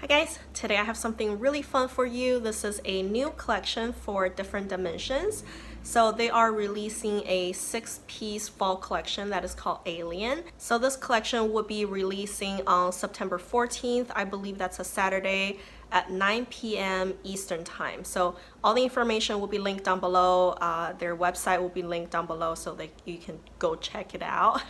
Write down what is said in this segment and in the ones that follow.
Hi guys, today I have something really fun for you. This is a new collection for different dimensions. So they are releasing a 6-piece fall collection that is called Alien. So this collection will be releasing on September 14th. I believe that's a Saturday at 9 p.m. Eastern time. So all the information will be linked down below. Their website will be linked down below so that you can go check it out.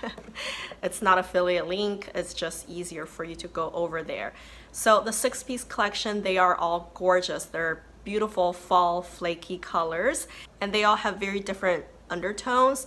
It's not affiliate link, it's just easier for you to go over there. So the 6-piece collection, they are all gorgeous. They're beautiful fall flaky colors and they all have very different undertones.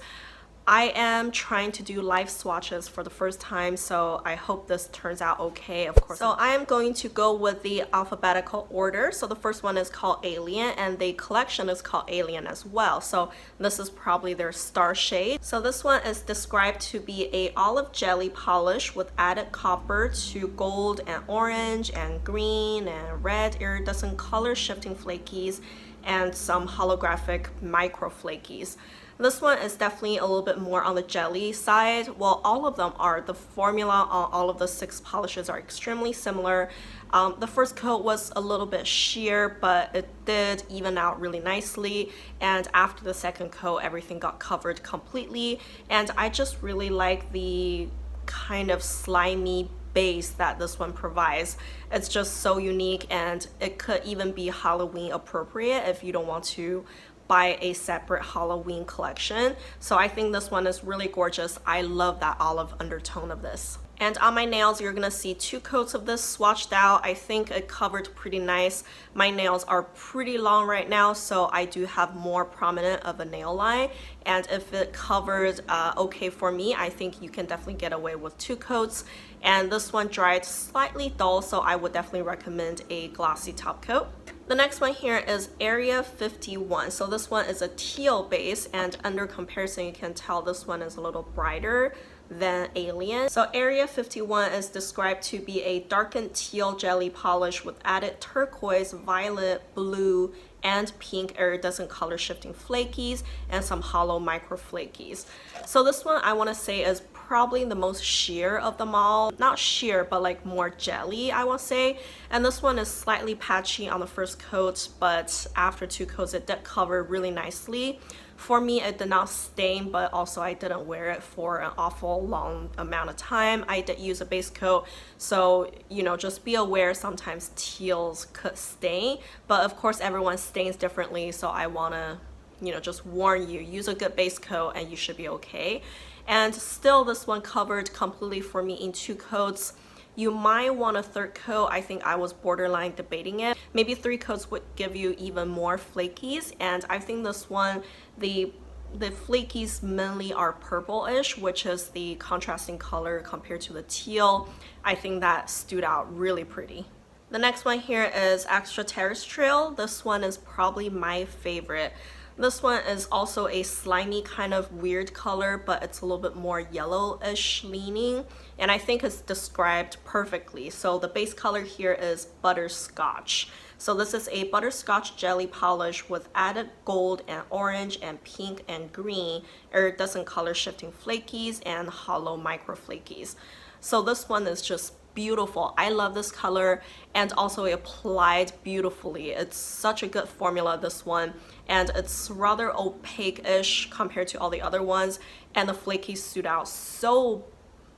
I am trying to do live swatches for the first time, so I hope this turns out okay, of course. So I am going to go with the alphabetical order. So the first one is called Alien and the collection is called Alien as well. So this is probably their star shade. So this one is described to be a olive jelly polish with added copper to gold and orange and green and red iridescent color shifting flakies and some holographic micro flakies. This one is definitely a little bit more on the jelly side. Well, all of them are. The formula on all of the 6 polishes are extremely similar. The first coat was a little bit sheer, but it did even out really nicely. And after the second coat, everything got covered completely. And I just really like the kind of slimy base that this one provides. It's just so unique and it could even be Halloween appropriate if you don't want to buy a separate Halloween collection. So I think this one is really gorgeous. I love that olive undertone of this. And on my nails, you're gonna see 2 coats of this swatched out. I think it covered pretty nice. My nails are pretty long right now, so I do have more prominent of a nail line. And if it covered okay for me, I think you can definitely get away with 2 coats. And this one dried slightly dull, so I would definitely recommend a glossy top coat. The next one here is Area 51. So this one is a teal base, and under comparison you can tell this one is a little brighter than Alien. So Area 51 is described to be a darkened teal jelly polish with added turquoise, violet, blue, and pink iridescent color shifting flakies and some hollow micro flakies. So this one I want to say is probably the most sheer of them all. Not sheer, but like more jelly, I will say. And this one is slightly patchy on the first coat, but after 2 coats it did cover really nicely. For me, it did not stain, but also I didn't wear it for an awful long amount of time. I did use a base coat, so you know, just be aware sometimes teals could stain, but of course everyone stains differently, so I want to, you know, just warn you, use a good base coat and you should be okay. And still this one covered completely for me in 2 coats. You might want a 3rd coat. I think I was borderline debating it. Maybe 3 coats would give you even more flakies, and I think this one, the flakies mainly are purple-ish, which is the contrasting color compared to the teal. I think that stood out really pretty. The next one here is Extraterrestrial. This one is probably my favorite. This one is also a slimy kind of weird color, but it's a little bit more yellowish leaning, and I think it's described perfectly. So the base color here is butterscotch. So this is a butterscotch jelly polish with added gold and orange and pink and green iridescent color shifting flakies and hollow micro flakies. So this one is just beautiful. I love this color, and also it applied beautifully. It's such a good formula, this one, and it's rather opaque-ish compared to all the other ones, and the flakies stood out so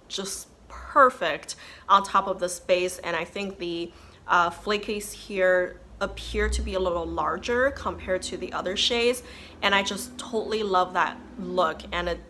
just perfect on top of this base. And I think the flakies here appear to be a little larger compared to the other shades, and I just totally love that look, and it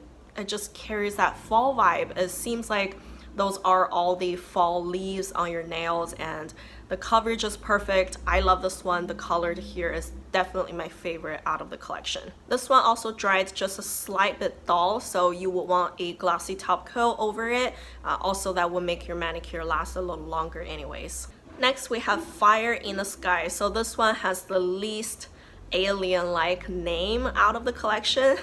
just carries that fall vibe. It seems like those are all the fall leaves on your nails, and the coverage is perfect. I love this one. The color here is definitely my favorite out of the collection. This one also dried just a slight bit dull, so you will want a glossy top coat over it. Also, that will make your manicure last a little longer anyways. Next, we have Fire in the Sky. So this one has the least alien-like name out of the collection,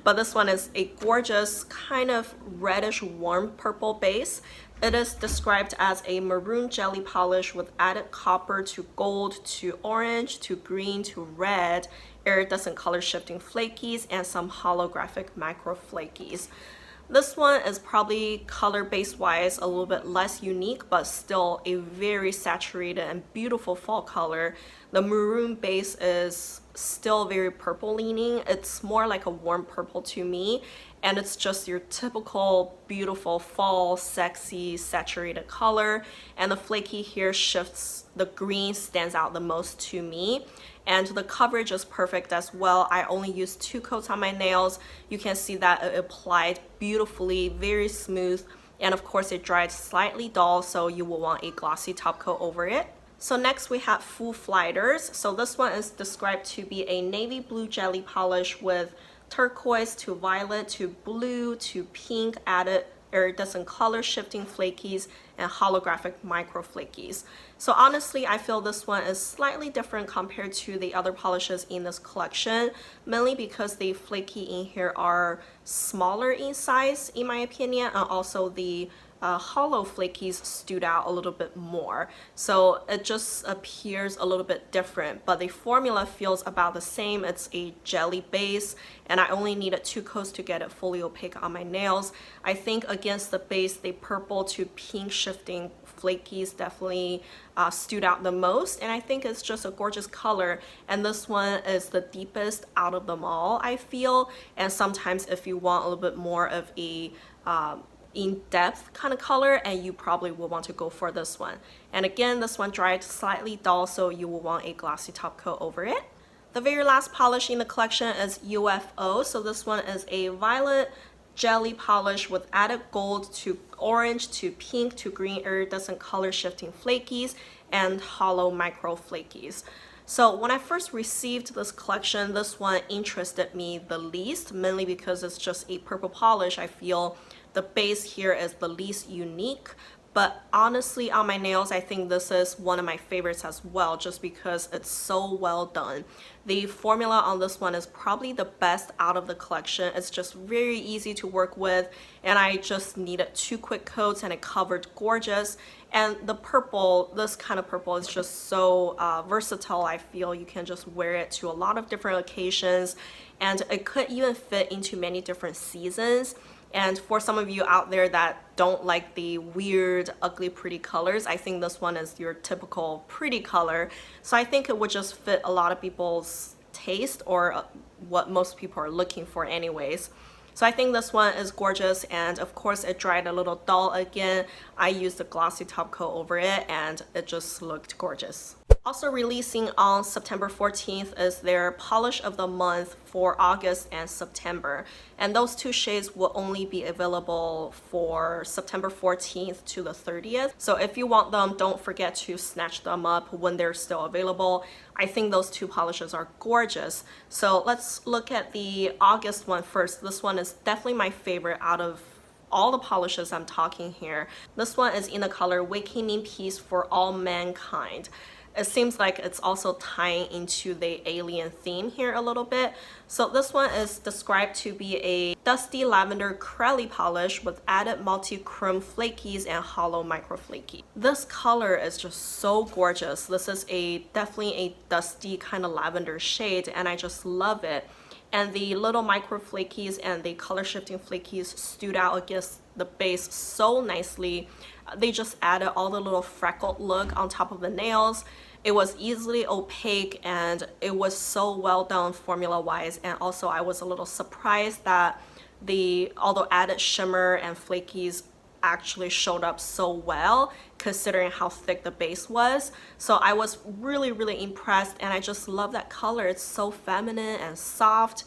but this one is a gorgeous kind of reddish warm purple base. It is described as a maroon jelly polish with added copper to gold to orange to green to red iridescent color shifting flakies and some holographic macro flakies. This one is probably color base wise a little bit less unique, but still a very saturated and beautiful fall color. The maroon base is still very purple leaning. It's more like a warm purple to me, and it's just your typical beautiful fall sexy saturated color. And the flaky here shifts, the green stands out the most to me, and the coverage is perfect as well. I only used 2 coats on my nails. You can see that it applied beautifully, very smooth, and of course it dried slightly dull, so you will want a glossy top coat over it. So next we have Foo Fighters. So this one is described to be a navy blue jelly polish with turquoise to violet to blue to pink added iridescent color shifting flakies and holographic micro flakies. So honestly, I feel this one is slightly different compared to the other polishes in this collection, mainly because the flaky in here are smaller in size in my opinion, and also the hollow flakies stood out a little bit more, so it just appears a little bit different, but the formula feels about the same. It's a jelly base, and I only needed 2 coats to get it fully opaque on my nails. I think against the base, the purple to pink shifting flakies definitely stood out the most, and I think it's just a gorgeous color, and this one is the deepest out of them all, I feel. And sometimes if you want a little bit more of a in-depth kind of color, and you probably will want to go for this one. And again, this one dried slightly dull, so you will want a glossy top coat over it. The very last polish in the collection is UFO. So this one is a violet jelly polish with added gold to orange to pink to green iridescent color shifting flakies and hollow micro flakies. So when I first received this collection, this one interested me the least, mainly because it's just a purple polish. I feel the base here is the least unique, but honestly on my nails I think this is one of my favorites as well, just because it's so well done. The formula on this one is probably the best out of the collection. It's just very easy to work with, and I just needed 2 quick coats and it covered gorgeous. And the purple, this kind of purple is just so versatile. I feel you can just wear it to a lot of different occasions, and it could even fit into many different seasons. And for some of you out there that don't like the weird, ugly, pretty colors, I think this one is your typical pretty color. So I think it would just fit a lot of people's taste, or what most people are looking for anyways. So I think this one is gorgeous, and of course it dried a little dull again. I used a glossy top coat over it, and it just looked gorgeous. Also releasing on September 14th is their polish of the month for August and September, and those 2 shades will only be available for September 14th to the 30th. So if you want them, don't forget to snatch them up when they're still available. I think those 2 polishes are gorgeous. So let's look at the August one first. This one is definitely my favorite out of all the polishes I'm talking here. This one is in the color Wakening Peace for All Mankind. It seems like it's also tying into the alien theme here a little bit. So this one is described to be a dusty lavender crelly polish with added multi-chrome flakies and hollow micro flaky. This color is just so gorgeous. This is definitely a dusty kind of lavender shade, and I just love it. And the little micro flakies and the color shifting flakies stood out against the base so nicely. They just added all the little freckled look on top of the nails. It was easily opaque, and it was so well done formula wise. And also I was a little surprised that although added shimmer and flakies actually showed up so well considering how thick the base was. So I was really impressed, and I just love that color. It's so feminine and soft.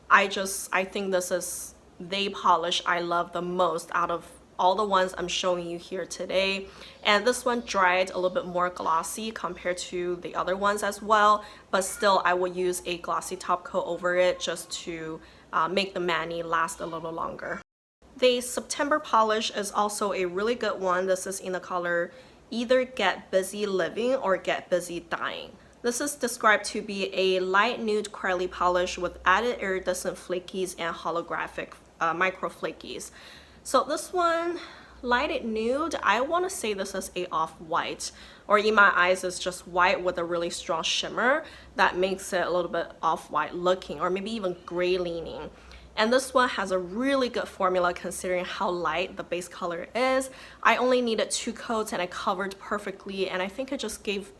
I think this is the polish I love the most out of all the ones I'm showing you here today. And this one dried a little bit more glossy compared to the other ones as well, but still I will use a glossy top coat over it just to make the mani last a little longer. The September polish is also a really good one. This is in the color Either Get Busy Living or Get Busy Dying. This is described to be a light nude crelly polish with added iridescent flakies and holographic micro flakies. So this one, lighted nude, I want to say this is a off-white, or in my eyes it's just white with a really strong shimmer that makes it a little bit off-white looking, or maybe even gray leaning. And this one has a really good formula considering how light the base color is. I only needed 2 coats and it covered perfectly, and I think it just gave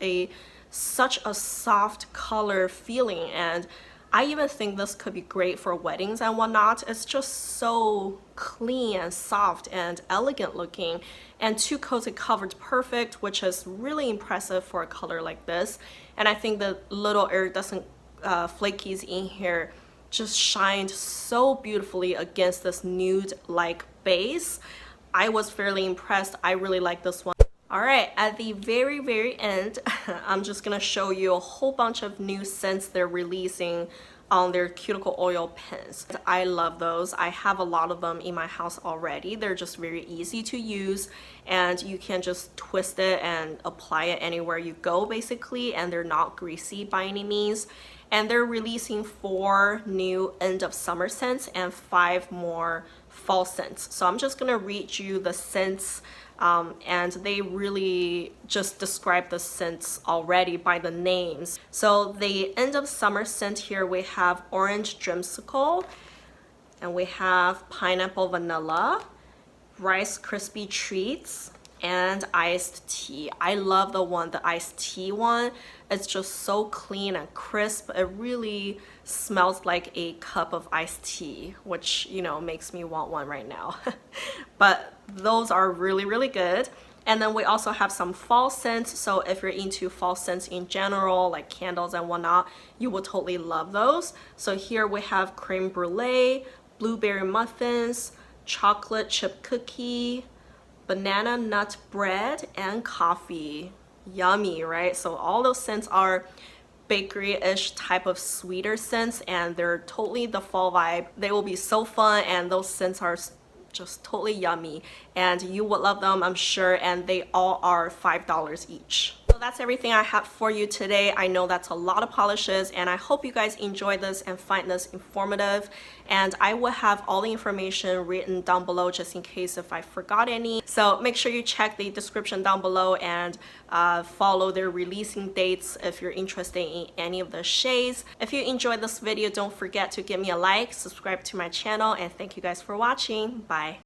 such a soft color feeling, and I even think this could be great for weddings and whatnot. It's just so clean and soft and elegant looking, and 2 coats it covered perfect, which is really impressive for a color like this. And I think the little iridescent flakies in here just shined so beautifully against this nude-like base. I was fairly impressed. I really like this one. All right, at the very end, I'm just gonna show you a whole bunch of new scents they're releasing on their cuticle oil pens. I love those. I have a lot of them in my house already. They're just very easy to use, and you can just twist it and apply it anywhere you go basically, and they're not greasy by any means. And they're releasing 4 new end of summer scents and 5 more fall scents. So I'm just gonna read you the scents, and they really just describe the scents already by the names. So the end of summer scent here, we have orange dreamsicle, and we have pineapple vanilla, rice crispy treats, and iced tea. I love the iced tea one. It's just so clean and crisp. It really smells like a cup of iced tea, which, you know, makes me want one right now. But those are really good. And then we also have some fall scents. So if you're into fall scents in general, like candles and whatnot, you will totally love those. So here we have creme brulee, blueberry muffins, chocolate chip cookie, banana nut bread, and coffee. Yummy, right? So all those scents are bakery-ish type of sweeter scents, and they're totally the fall vibe. They will be so fun, and those scents are just totally yummy, and you would love them, I'm sure, and they all are $5 each. So that's everything I have for you today. I know that's a lot of polishes, and I hope you guys enjoy this and find this informative, and I will have all the information written down below just in case if I forgot any. So make sure you check the description down below and follow their releasing dates if you're interested in any of the shades. If you enjoyed this video, don't forget to give me a like, subscribe to my channel, and thank you guys for watching. Bye.